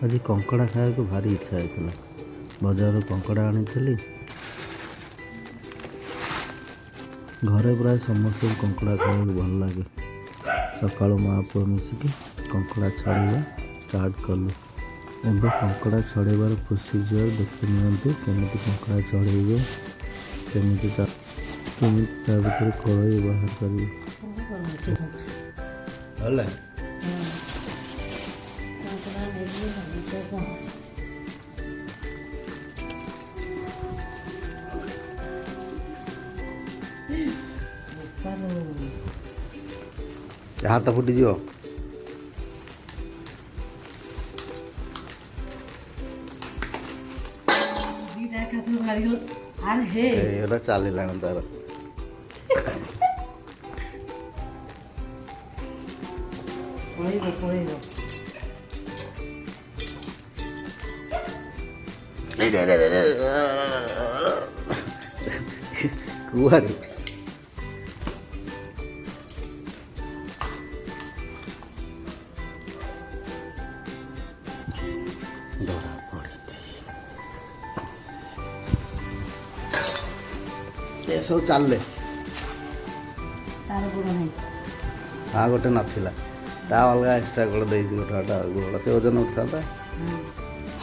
आज कंकड़ा खाया को भारी इच्छा होता बजार कंकड़ा आनी घरे प्राय समस्त कंकड़ा खाया भल लगे सका माँ पुआ मिसिकी कंकड़ा छड़ेगा स्टार्ट कलु एवं कंकड़ा छड़ेबार प्रोसीजर देखी नियंतु केमी कंकड़ा छड़ेबे केमी कड़ाई बाहर करेंगे हाथ फुटीज चलला तार कुआरी सब चलले हाँ गोटे नाला ता अलग एक्सट्रा गोड़ दे गोटा गोड़ से ओजन उठता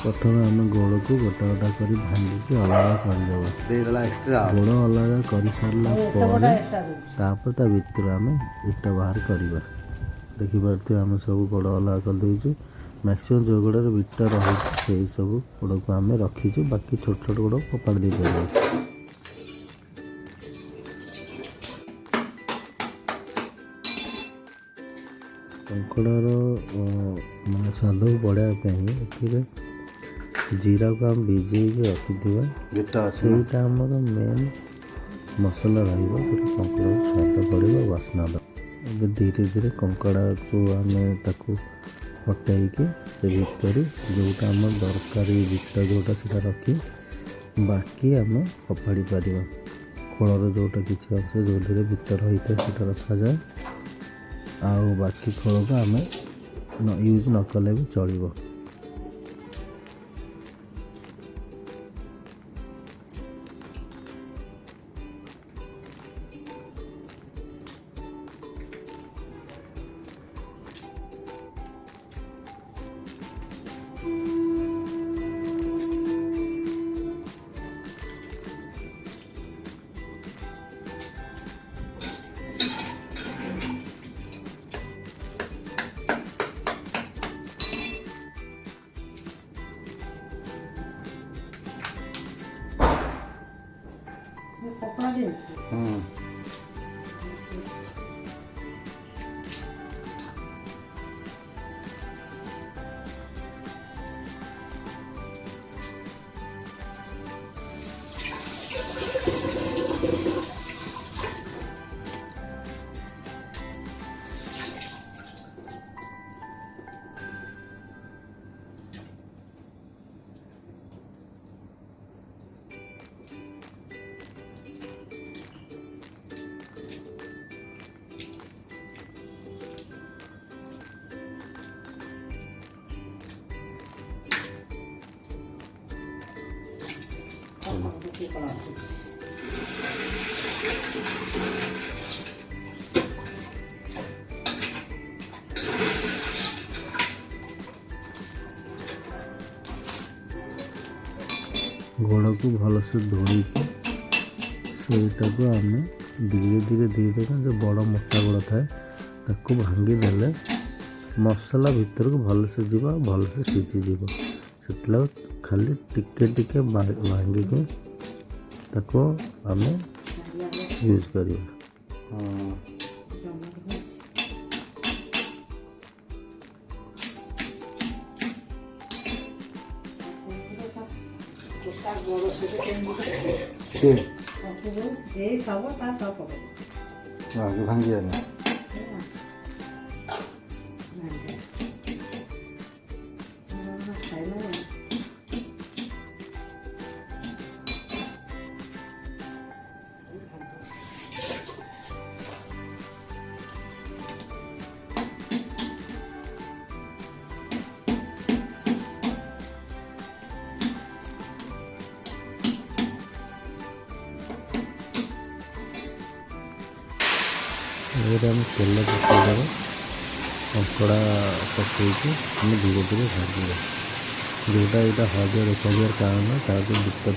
प्रथम आम गोड़ को गोटा गोटा कर भांगिकी अलग करदेवा एक्सट्रा गोड़ अलग कर सारापर भितर आम इटा बाहर करवा देखिपे आम सब गोड़ अलग करदेचु मैक्सीम जो गोड़े बिटा रही से सब गोड़ को आम रखीचु बाकी छोट छोट गोड़ फोपाड़ दे पार कंकड़ार मैं स्वाद को बढ़ावाई जीरा को आम भिजे रखी से मेन मसला रकड़ा स्वाद पड़े बास्ना धीरे धीरे कंकड़ा को आम हटाई से भितर जोटा आम दरकारी बिटा जोटा से रखी बाकी आम फोपाड़ी पार खोलर जोटा किसी अंश जो भितर होता है से रखा जाए आउ बाकी खोल को आम यूज न कले भी चलो। गोड़ को भलसे धोईकी सेटा को आम धीरे धीरे धीरे जो बड़ मोटा गोड़ थाए ताको भांगी देले मसला भीतर को भलसे जीव भलसे सीझीज से खाली टिके टिके भांगिकी ताको आम यूज करिया। भांगी देहरे आम तेल पकईदेवा कंकड़ा पकईकि आम धीरे धीरे भाजिए जोटा यहाँ हलदिया देखा कारण तार जो दुख था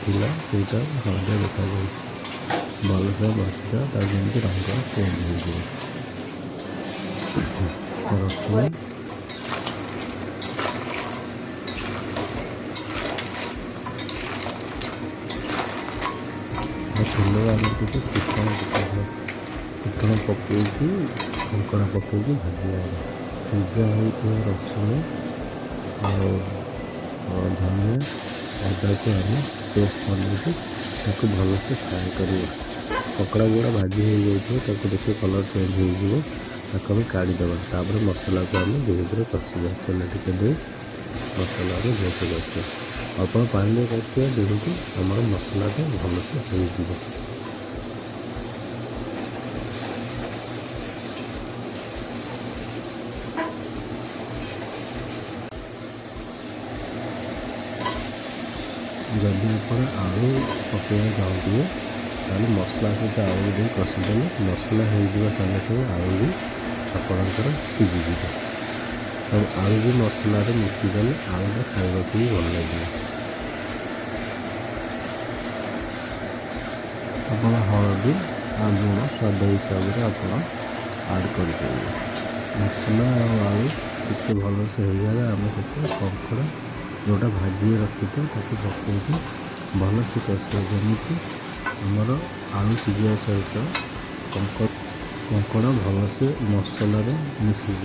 ସେଇଟା हलदिया देखा भलसे भाजा तार जमी रंग चेंज हो रसुण तेल आम टे चिकन पकईकि कंकड़ा पकईकि भाजा सिजा होता रसुण और धनिया अदा को आम पेस्ट बन भलसे फ्राए कर ककड़ा गुड़ा भाजी हो जाए देखिए कलर चेंज हो काढ़ीदेवा तापर मसला को आम धीरे धीरे कषा तेल टिके दे मसला भलसे कषा अल्प पानी कषा देखो आम मसलाटा भलसे हो जदि आप आलू पकड़ा चाहते ताले मसला सहित आलू दे कषिदेले मसला हो सागे सागे आलू भी आपणकर सीझीज तो आलू भी मसला मिशीगले आलूटा खावा भी भल लगे आप हलदी आ लुण स्वाद हिसाब से आप आड कर मसला और आलू टे भलसे हो जाए आम कंकड़ा जोटा भाजी रखी था पकईकि भलसे कषा जमी आमर आलू सीझा सहित कंकड़ा भलसे मसला मिशीज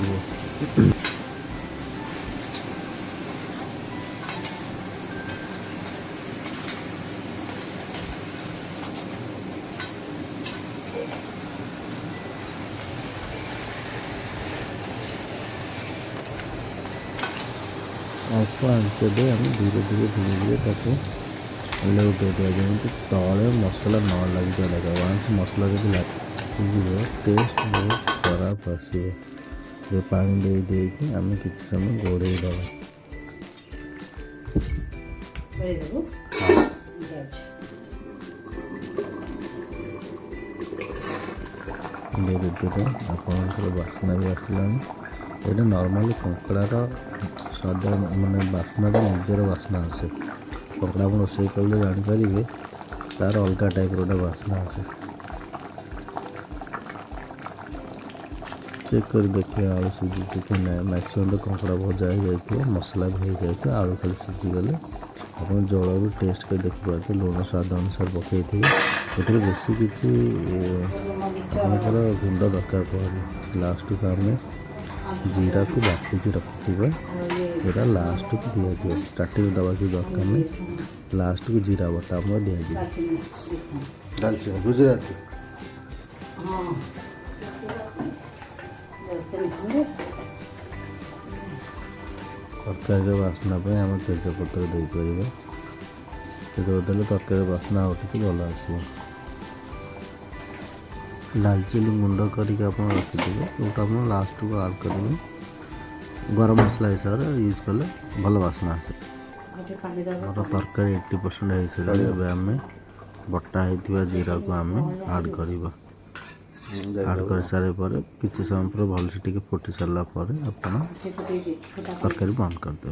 अल्प आंच दे आम धीरे धीरे लेउटे दिया जमी तले मसला न लगे लगे वांस मसला जब लगे टेस्ट बहुत खराब आसो पानी दे आम कि समय घोड़े दबा धीरे धीरे आपंकर बास्ना भी आसला ये नॉर्मली कंकड़ार स्वाद माने बास्ना निजर बास्ना आसे कंकड़ा आप रोषे कले जानीपारे तार अलग टाइप गोटे बास्ना आसे चेक कर देखिए आलू सीझी कि ना मैक्सिमम तो कंकड़ा भजा हो जाए मसला भी हो जाए आलू खाली सीझीगले आप जल भी टेस्ट कर देखिए लुण स्वाद अनुसार पकई थे ये बेसी किसी आपंकर गुंड दरकार पड़े लास्ट को आम जीरा को बाटिकी रखी यहाँ लास्ट को दिया स्टार्टिंग दवा की दरकार नहीं लास्ट को जीरा बटा दिया दालचीनी गुजराती तरकारी बास्ना आम तेजपत्र देपर तेजपत्र तरकारी बास्ना उठिक भल आस दालचीनी गुंड करके रखिथे जोटा आप लास्ट को आड करेंगे गरम मसला हिसाब से यूज कले भल बास्ना आसे तरकारी 80% हो सारे आम बटा होता जीरा को आम आड करवा आड कर सारे किसी समय पर भलसे टे फुटी सारापर आप तरकारी बंद करदे।